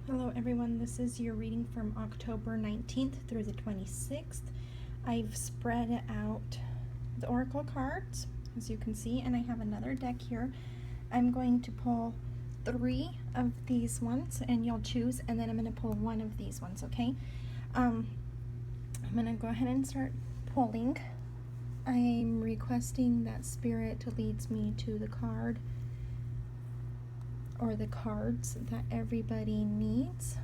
Hello everyone, this is your reading from October 19th through the 26th. I've spread out the oracle cards, as you can see, and I have another deck here. I'm going to pull 3 of these ones, and you'll choose, and then I'm going to pull 1 of these ones, okay? I'm going to go ahead and start pulling. I'm requesting that Spirit leads me to the card or the cards that everybody needs.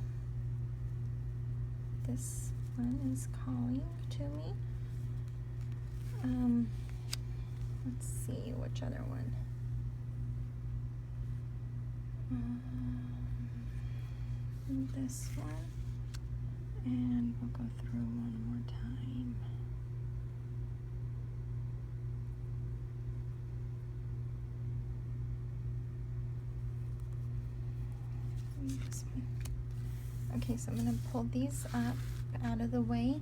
This one is calling to me. Let's see which other one. This one. And we'll go through one more time. This one. Okay, so I'm going to pull these up out of the way.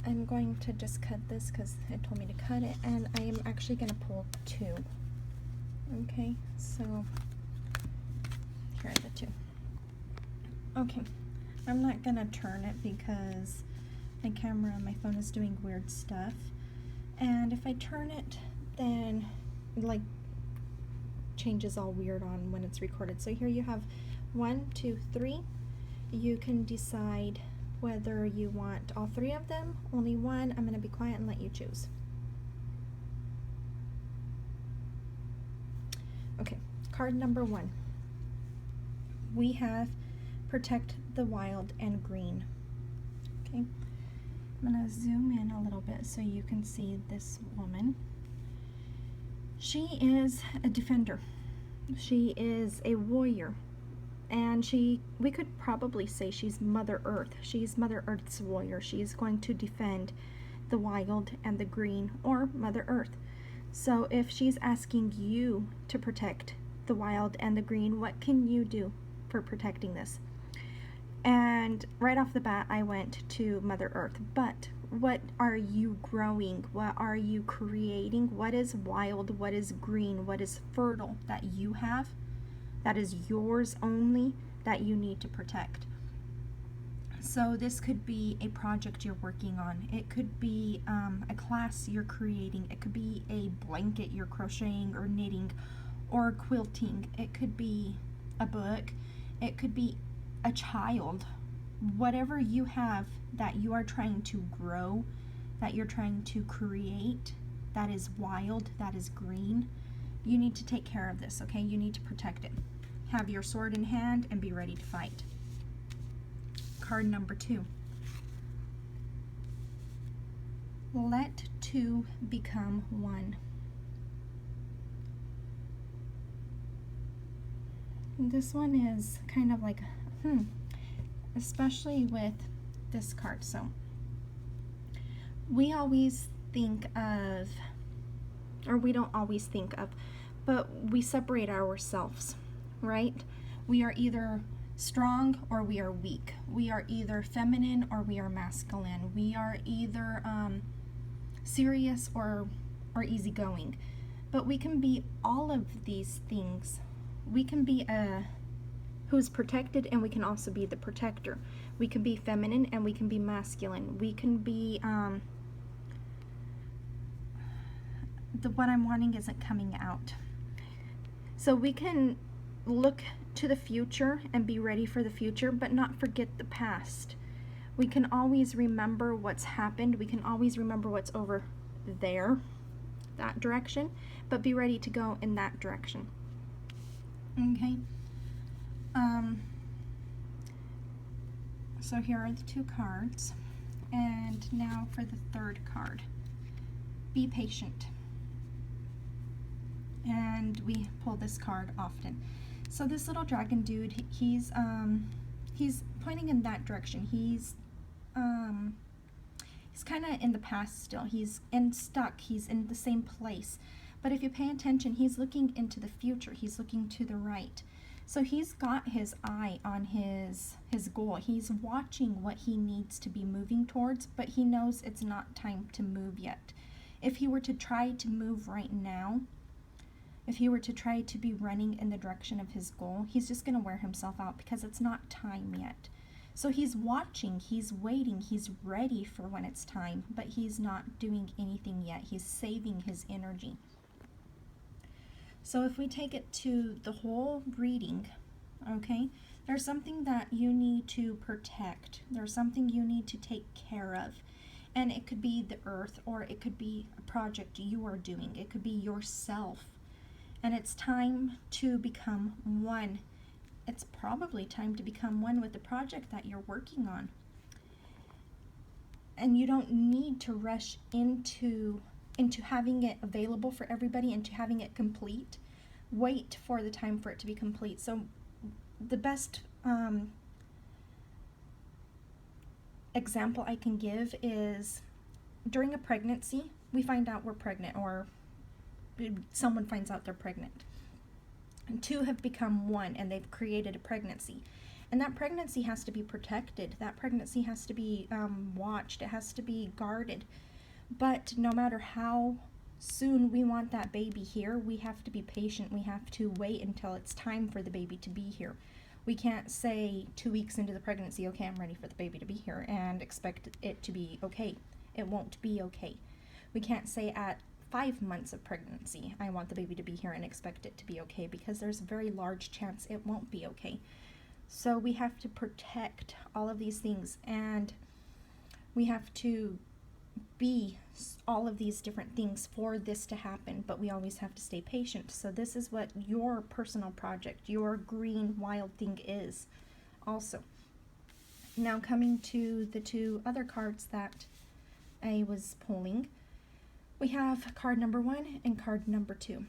I'm going to just cut this because it told me to cut it, and I am actually going to pull 2. Okay, so here are the 2. Okay, I'm not going to turn it because my camera on my phone is doing weird stuff, and if I turn it, then like changes all weird on when it's recorded. So here you have 1, 2, 3. You can decide whether you want all 3 of them, only 1. I'm going to be quiet and let you choose. Okay, card number 1. We have Protect the Wild and Green. Okay, I'm going to zoom in a little bit so you can see this woman. She is a defender. She is a warrior. And we could probably say she's Mother Earth. She's Mother Earth's warrior. She's going to defend the wild and the green, or Mother Earth. So if she's asking you to protect the wild and the green, what can you do for protecting this? And right off the bat, I went to Mother Earth. But what are you growing? What are you creating? What is wild? What is green? What is fertile that you have? That is yours only, that you need to protect. So this could be a project you're working on. It could be a class you're creating. It could be a blanket you're crocheting or knitting or quilting. It could be a book. It could be a child. Whatever you have that you are trying to grow, that you're trying to create, that is wild, that is green, you need to take care of this, okay? You need to protect it. Have your sword in hand and be ready to fight. Card number 2. Let 2 become 1. This one is kind of like, especially with this card. So we always think of, or we don't always think of, but we separate ourselves, right? We are either strong or we are weak. We are either feminine or we are masculine. We are either serious or easygoing. But we can be all of these things. We can be who's protected, and we can also be the protector. We can be feminine and we can be masculine. We can be what I'm wanting isn't coming out. So we can look to the future and be ready for the future, but not forget the past. We can always remember what's happened. We can always remember what's over there, that direction, but be ready to go in that direction. Okay. So here are the 2 cards. And now for the 3rd card. Be patient. And we pull this card often. So this little dragon dude, he's pointing in that direction. He's kind of in the past still. He's stuck. He's in the same place. But if you pay attention, he's looking into the future. He's looking to the right. So he's got his eye on his goal. He's watching what he needs to be moving towards, but he knows it's not time to move yet. If he were to try to move right now, if he were to try to be running in the direction of his goal, he's just going to wear himself out because it's not time yet. So he's watching, he's waiting, he's ready for when it's time, but he's not doing anything yet. He's saving his energy. So if we take it to the whole reading, okay, there's something that you need to protect. There's something you need to take care of. And it could be the earth, or it could be a project you are doing. It could be yourself. And it's time to become one. It's probably time to become one with the project that you're working on. And you don't need to rush into having it available for everybody, into having it complete. Wait for the time for it to be complete. So the best example I can give is during a pregnancy, we find out we're pregnant, or someone finds out they're pregnant. And two have become one, and they've created a pregnancy. And that pregnancy has to be protected. That pregnancy has to be watched. It has to be guarded. But no matter how soon we want that baby here, we have to be patient. We have to wait until it's time for the baby to be here. We can't say 2 weeks into the pregnancy, okay, I'm ready for the baby to be here, and expect it to be okay. It won't be okay. We can't say at 5 months of pregnancy, I want the baby to be here, and expect it to be okay, because there's a very large chance it won't be okay. So we have to protect all of these things, and we have to be all of these different things for this to happen, but we always have to stay patient. So this is what your personal project, your green wild thing is also. Now coming to the two other cards that I was pulling, we have card number 1 and card number 2.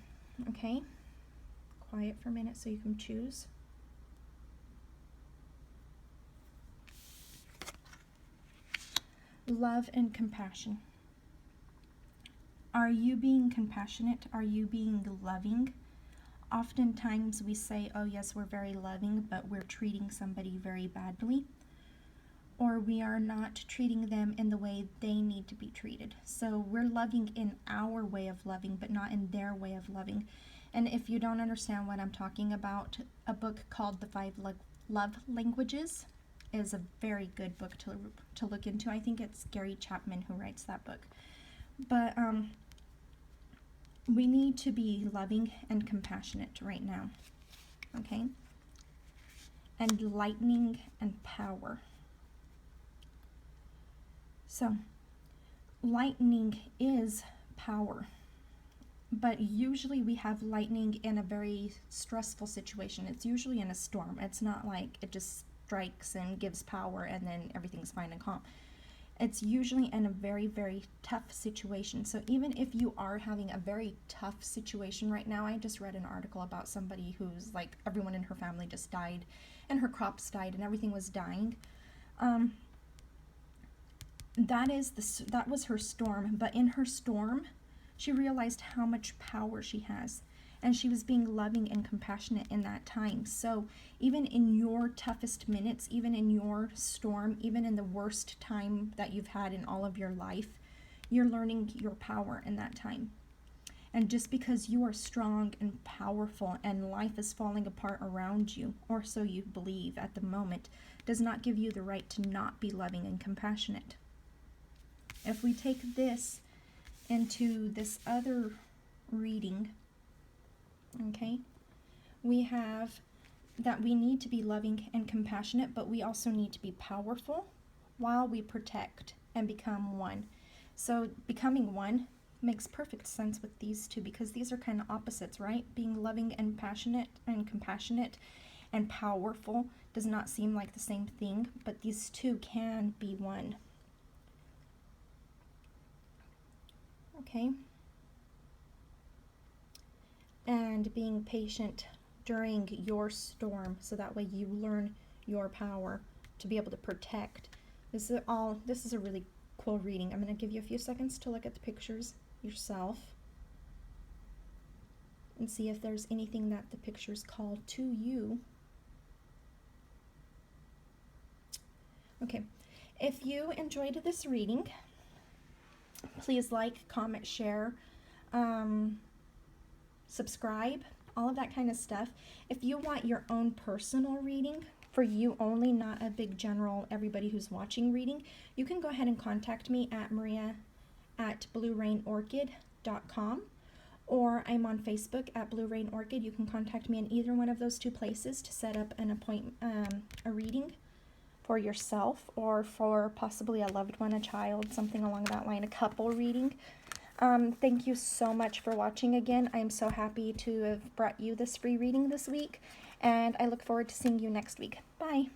Okay, quiet for a minute so you can choose. Love and compassion. Are you being compassionate? Are you being loving? Oftentimes we say, oh yes, we're very loving, but we're treating somebody very badly. Or we are not treating them in the way they need to be treated. So we're loving in our way of loving, but not in their way of loving. And if you don't understand what I'm talking about, a book called The 5 Love Languages is a very good book to look into. I think it's Gary Chapman who writes that book. But we need to be loving and compassionate right now, okay? And lightning and power. So, lightning is power, but usually we have lightning in a very stressful situation. It's usually in a storm. It's not like it just strikes and gives power and then everything's fine and calm. It's usually in a very, very tough situation. So even if you are having a very tough situation right now, I just read an article about somebody who's like, everyone in her family just died and her crops died and everything was dying. That was her storm, but in her storm, she realized how much power she has, and she was being loving and compassionate in that time. So even in your toughest minutes, even in your storm, even in the worst time that you've had in all of your life, you're learning your power in that time. And just because you are strong and powerful and life is falling apart around you, or so you believe at the moment, does not give you the right to not be loving and compassionate. If we take this into this other reading, okay, we have that we need to be loving and compassionate, but we also need to be powerful while we protect and become one. So becoming one makes perfect sense with these two, because these are kind of opposites, right? Being loving and passionate and compassionate and powerful does not seem like the same thing, but these two can be one. Okay, and being patient during your storm, so that way you learn your power to be able to protect. This is a really cool reading. I'm going to give you a few seconds to look at the pictures yourself and see if there's anything that the pictures call to you. Okay, if you enjoyed this reading, please like, comment, share. subscribe, all of that kind of stuff. If you want your own personal reading for you only, not a big general everybody who's watching reading, you can go ahead and contact me at maria@bluerainorchid.com, or I'm on Facebook at Blue Rain Orchid. You can contact me in either one of those two places to set up an appointment, a reading for yourself or for possibly a loved one, a child, something along that line, a couple reading. Thank you so much for watching again. I am so happy to have brought you this free reading this week, and I look forward to seeing you next week. Bye.